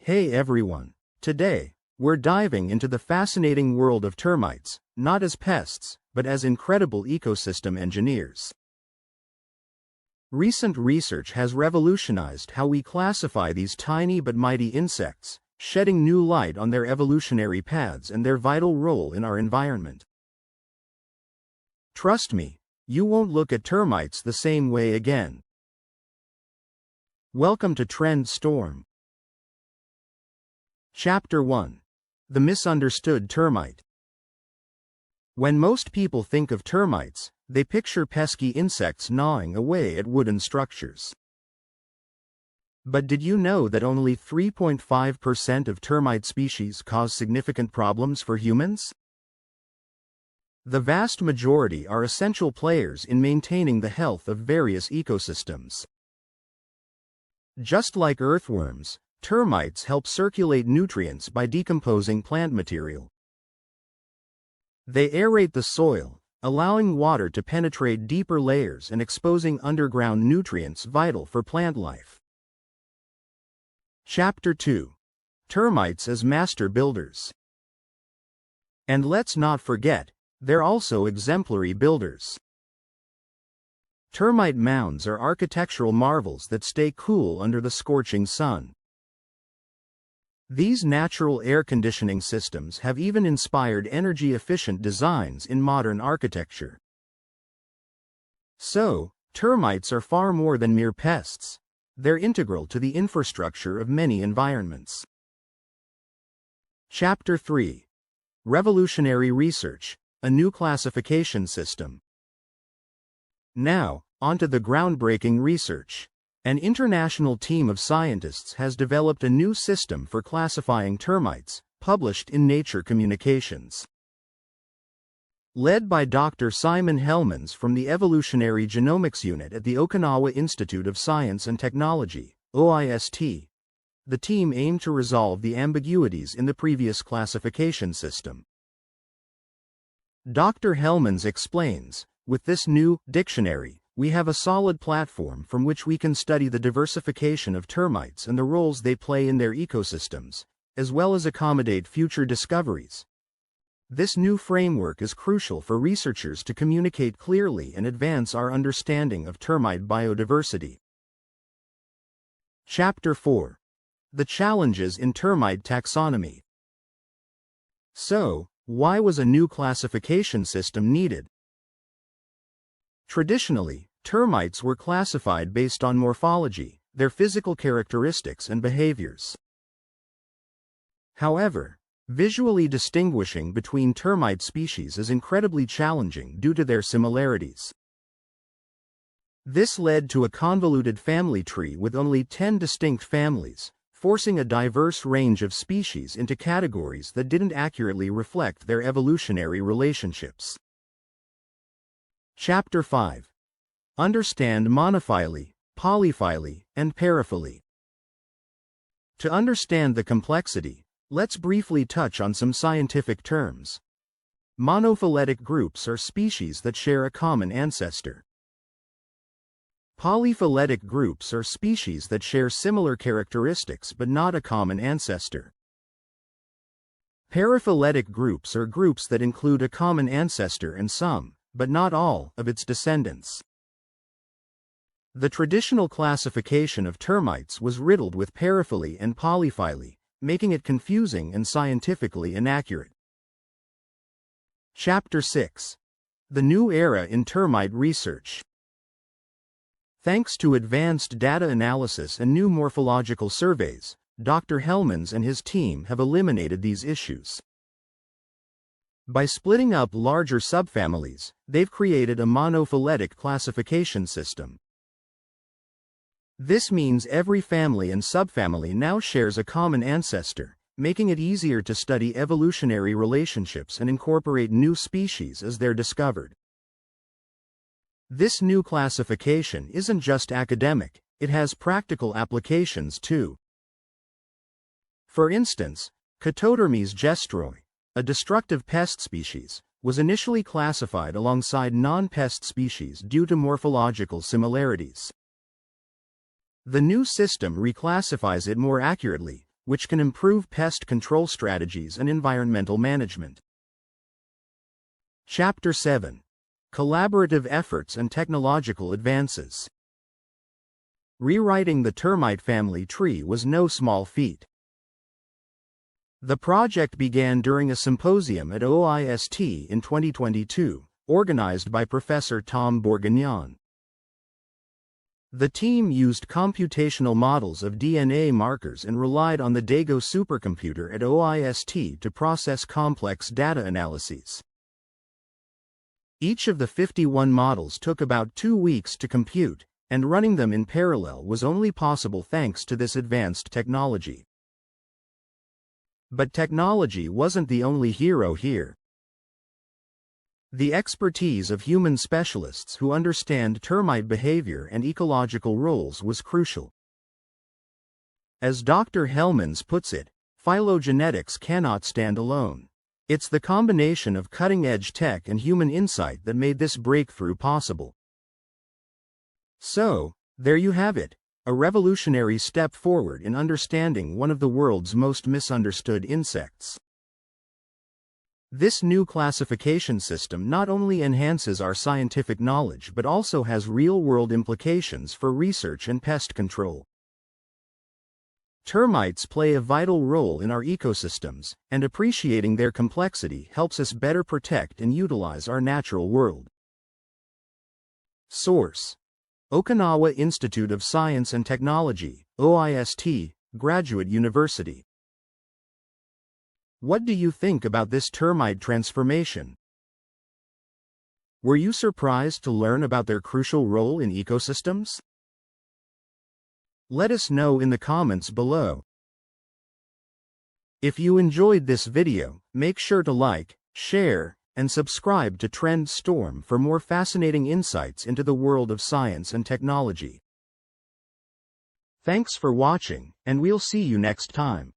Hey everyone! Today, we're diving into the fascinating world of termites, not as pests, but as incredible ecosystem engineers. Recent research has revolutionized how we classify these tiny but mighty insects, shedding new light on their evolutionary paths and their vital role in our environment. Trust me, you won't look at termites the same way again. Welcome to Trend Storm. Chapter 1. The Misunderstood Termite. When most people think of termites, they picture pesky insects gnawing away at wooden structures. But did you know that only 3.5% of termite species cause significant problems for humans? The vast majority are essential players in maintaining the health of various ecosystems. Just like earthworms, termites help circulate nutrients by decomposing plant material. They aerate the soil, allowing water to penetrate deeper layers and exposing underground nutrients vital for plant life. Chapter 2. Termites as Master Builders. And let's not forget, they're also exemplary builders. Termite mounds are architectural marvels that stay cool under the scorching sun. These natural air conditioning systems have even inspired energy-efficient designs in modern architecture. So, termites are far more than mere pests. They're integral to the infrastructure of many environments. Chapter 3. Revolutionary Research, a New Classification System. Now, onto the groundbreaking research. An international team of scientists has developed a new system for classifying termites, published in Nature Communications. Led by Dr. Simon Hellmans from the Evolutionary Genomics Unit at the Okinawa Institute of Science and Technology, OIST, the team aimed to resolve the ambiguities in the previous classification system. Dr. Hellmans explains, with this new dictionary, we have a solid platform from which we can study the diversification of termites and the roles they play in their ecosystems, as well as accommodate future discoveries. This new framework is crucial for researchers to communicate clearly and advance our understanding of termite biodiversity. Chapter 4. The Challenges in Termite Taxonomy. So, why was a new classification system needed? Traditionally, termites were classified based on morphology, their physical characteristics and behaviors. However, visually distinguishing between termite species is incredibly challenging due to their similarities. This led to a convoluted family tree with only 10 distinct families, forcing a diverse range of species into categories that didn't accurately reflect their evolutionary relationships. Chapter 5. Understand monophyly, polyphyly, and paraphyly. To understand the complexity, let's briefly touch on some scientific terms. Monophyletic groups are species that share a common ancestor. Polyphyletic groups are species that share similar characteristics but not a common ancestor. Paraphyletic groups are groups that include a common ancestor and some, but not all, of its descendants. The traditional classification of termites was riddled with paraphyly and polyphyly, making it confusing and scientifically inaccurate. Chapter 6. The New Era in Termite Research. Thanks to advanced data analysis and new morphological surveys, Dr. Hellmans and his team have eliminated these issues. By splitting up larger subfamilies, they've created a monophyletic classification system. This means every family and subfamily now shares a common ancestor, making it easier to study evolutionary relationships and incorporate new species as they're discovered. This new classification isn't just academic, it has practical applications too. For instance, Termites gestroi, a destructive pest species, was initially classified alongside non-pest species due to morphological similarities. The new system reclassifies it more accurately, which can improve pest control strategies and environmental management. Chapter 7. Collaborative Efforts and Technological Advances. Rewriting the termite family tree was no small feat. The project began during a symposium at OIST in 2022, organized by Professor Tom Bourguignon. The team used computational models of DNA markers and relied on the Dago supercomputer at OIST to process complex data analyses. Each of the 51 models took about 2 weeks to compute, and running them in parallel was only possible thanks to this advanced technology. But technology wasn't the only hero here. The expertise of human specialists who understand termite behavior and ecological roles was crucial. As Dr. Hellmans puts it, phylogenetics cannot stand alone. It's the combination of cutting-edge tech and human insight that made this breakthrough possible. So, there you have it, a revolutionary step forward in understanding one of the world's most misunderstood insects. This new classification system not only enhances our scientific knowledge but also has real-world implications for research and pest control. Termites play a vital role in our ecosystems, and appreciating their complexity helps us better protect and utilize our natural world. Source: Okinawa Institute of Science and Technology, OIST, Graduate University. What do you think about this termite transformation? Were you surprised to learn about their crucial role in ecosystems? Let us know in the comments below. If you enjoyed this video, make sure to like, share, and subscribe to Trend Storm for more fascinating insights into the world of science and technology. Thanks for watching, and we'll see you next time.